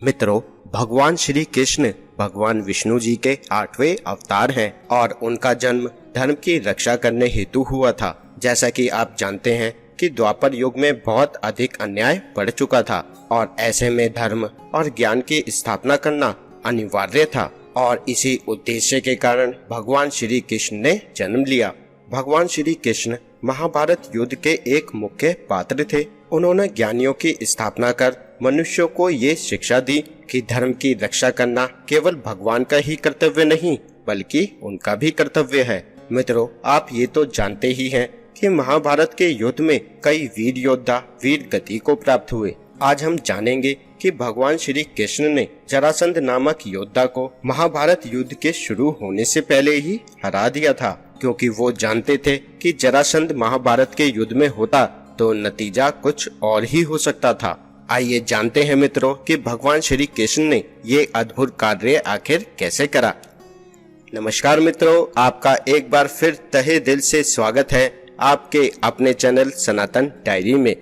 मित्रों, भगवान श्री कृष्ण भगवान विष्णु जी के 8वें अवतार हैं और उनका जन्म धर्म की रक्षा करने हेतु हुआ था। जैसा कि आप जानते हैं कि द्वापर युग में बहुत अधिक अन्याय बढ़ चुका था और ऐसे में धर्म और ज्ञान की स्थापना करना अनिवार्य था और इसी उद्देश्य के कारण भगवान श्री कृष्ण ने जन्म लिया। भगवान श्री कृष्ण महाभारत युद्ध के एक मुख्य पात्र थे। उन्होंने ज्ञानियों की स्थापना कर मनुष्यों को ये शिक्षा दी कि धर्म की रक्षा करना केवल भगवान का ही कर्तव्य नहीं बल्कि उनका भी कर्तव्य है। मित्रों, आप ये तो जानते ही हैं कि महाभारत के युद्ध में कई वीर योद्धा वीर गति को प्राप्त हुए। आज हम जानेंगे कि भगवान श्री कृष्ण ने जरासंध नामक योद्धा को महाभारत युद्ध के शुरू होने से पहले ही हरा दिया था, क्योंकि वो जानते थे कि जरासंध महाभारत के युद्ध में होता तो नतीजा कुछ और ही हो सकता था। आइए जानते हैं मित्रों कि भगवान श्री कृष्ण ने ये अद्भुत कार्य आखिर कैसे करा। नमस्कार मित्रों, आपका एक बार फिर तहे दिल से स्वागत है आपके अपने चैनल सनातन डायरी में।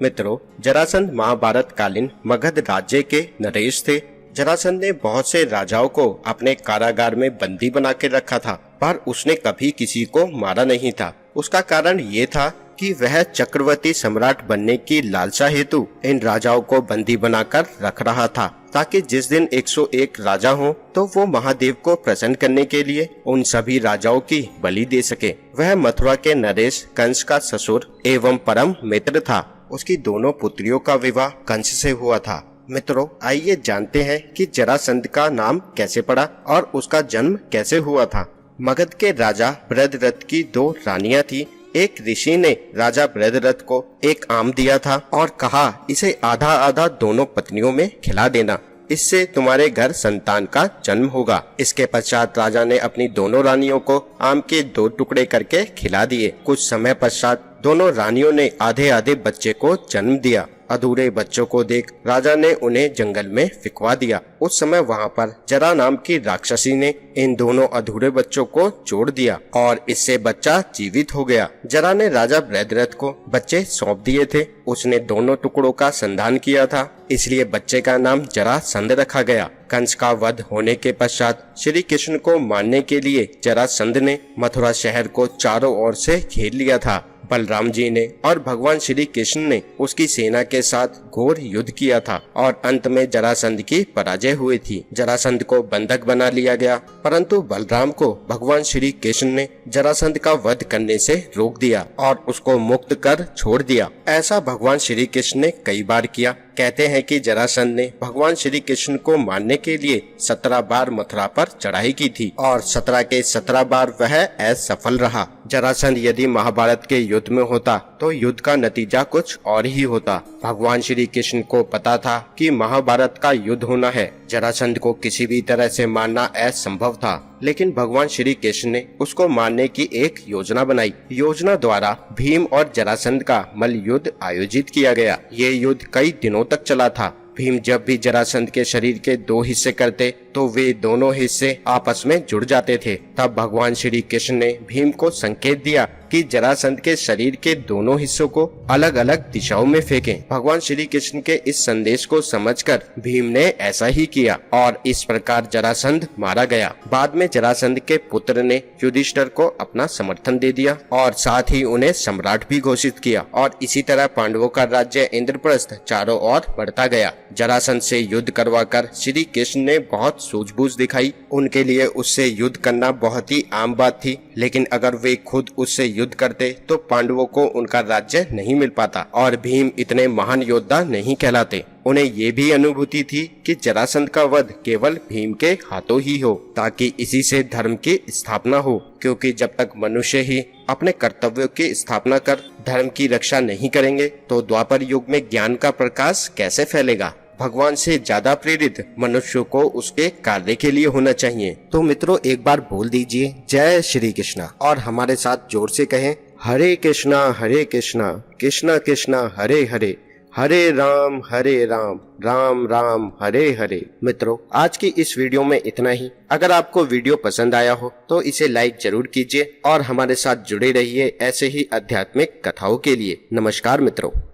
मित्रों, जरासंध महाभारत कालीन मगध राज्य के नरेश थे। जरासंध ने बहुत से राजाओं को अपने कारागार में बंदी बना के रखा था, पर उसने कभी किसी को मारा नहीं था। उसका कारण ये था कि वह चक्रवर्ती सम्राट बनने की लालसा हेतु इन राजाओं को बंदी बनाकर रख रहा था, ताकि जिस दिन 101 राजा हों तो वो महादेव को प्रसन्न करने के लिए उन सभी राजाओं की बलि दे सके। वह मथुरा के नरेश कंस का ससुर एवं परम मित्र था। उसकी दोनों पुत्रियों का विवाह कंस से हुआ था। मित्रों, आइए जानते हैं कि जरासंध का नाम कैसे पड़ा और उसका जन्म कैसे हुआ था। मगध के राजा बृहद्रथ की 2 रानियां थी। एक ऋषि ने राजा बृहद्रथ को एक आम दिया था और कहा, इसे आधा आधा दोनों पत्नियों में खिला देना, इससे तुम्हारे घर संतान का जन्म होगा। इसके पश्चात राजा ने अपनी दोनों रानियों को आम के 2 टुकड़े करके खिला दिए। कुछ समय पश्चात दोनों रानियों ने आधे आधे बच्चे को जन्म दिया। अधूरे बच्चों को देख राजा ने उन्हें जंगल में फिकवा दिया। उस समय वहाँ पर जरा नाम की राक्षसी ने इन दोनों अधूरे बच्चों को जोड़ दिया और इससे बच्चा जीवित हो गया। जरा ने राजा बृहद्रथ को बच्चे सौंप दिए थे। उसने दोनों टुकड़ों का संधान किया था, इसलिए बच्चे का नाम जरासंध रखा गया। कंस का वध होने के पश्चात श्री कृष्ण को मारने के लिए जरासंध ने मथुरा शहर को चारों ओर से घेर लिया था। बलराम जी ने और भगवान श्री कृष्ण ने उसकी सेना के साथ घोर युद्ध किया था और अंत में जरासंध की पराजय हुई थी। जरासंध को बंधक बना लिया गया, परंतु बलराम को भगवान श्री कृष्ण ने जरासंध का वध करने से रोक दिया और उसको मुक्त कर छोड़ दिया। ऐसा भगवान श्री कृष्ण ने कई बार किया। कहते हैं कि जरासंध ने भगवान श्री कृष्ण को मारने के लिए 17 बार मथुरा पर चढ़ाई की थी और 17 के 17 बार वह असफल रहा। जरासंध यदि महाभारत के युद्ध में होता तो युद्ध का नतीजा कुछ और ही होता। भगवान श्री कृष्ण को पता था कि महाभारत का युद्ध होना है। जरासंध को किसी भी तरह से मारना असंभव था, लेकिन भगवान श्री कृष्ण ने उसको मारने की एक योजना बनाई। योजना द्वारा भीम और जरासंध का मल्ल युद्ध आयोजित किया गया। ये युद्ध कई दिनों तक चला था। भीम जब भी जरासंध के शरीर के 2 हिस्से करते तो वे दोनों हिस्से आपस में जुड़ जाते थे। तब भगवान श्री कृष्ण ने भीम को संकेत दिया कि जरासंध के शरीर के दोनों हिस्सों को अलग अलग दिशाओं में फेंकें। भगवान श्री कृष्ण के इस संदेश को समझकर भीम ने ऐसा ही किया और इस प्रकार जरासंध मारा गया। बाद में जरासंध के पुत्र ने युधिष्ठिर को अपना समर्थन दे दिया और साथ ही उन्हें सम्राट भी घोषित किया और इसी तरह पांडवों का राज्य इंद्रप्रस्थ चारों ओर बढ़ता गया। जरासंध से युद्ध करवाकर श्री कृष्ण ने बहुत सूझबूझ दिखाई। उनके लिए उससे युद्ध करना बहुत ही आम बात थी, लेकिन अगर वे खुद उससे युद्ध करते तो पांडवों को उनका राज्य नहीं मिल पाता और भीम इतने महान योद्धा नहीं कहलाते। उन्हें ये भी अनुभूति थी कि जरासंध का वध केवल भीम के हाथों ही हो, ताकि इसी से धर्म की स्थापना हो, क्योंकि जब तक मनुष्य ही अपने कर्तव्यों की स्थापना कर धर्म की रक्षा नहीं करेंगे तो द्वापर युग में ज्ञान का प्रकाश कैसे फैलेगा। भगवान से ज्यादा प्रेरित मनुष्य को उसके कार्य के लिए होना चाहिए। तो मित्रों, एक बार बोल दीजिए जय श्री कृष्णा और हमारे साथ जोर से कहें हरे कृष्णा कृष्णा कृष्णा हरे हरे, हरे राम राम राम हरे हरे। मित्रों, आज की इस वीडियो में इतना ही। अगर आपको वीडियो पसंद आया हो तो इसे लाइक जरूर कीजिए और हमारे साथ जुड़े रहिए ऐसे ही आध्यात्मिक कथाओं के लिए। नमस्कार मित्रों।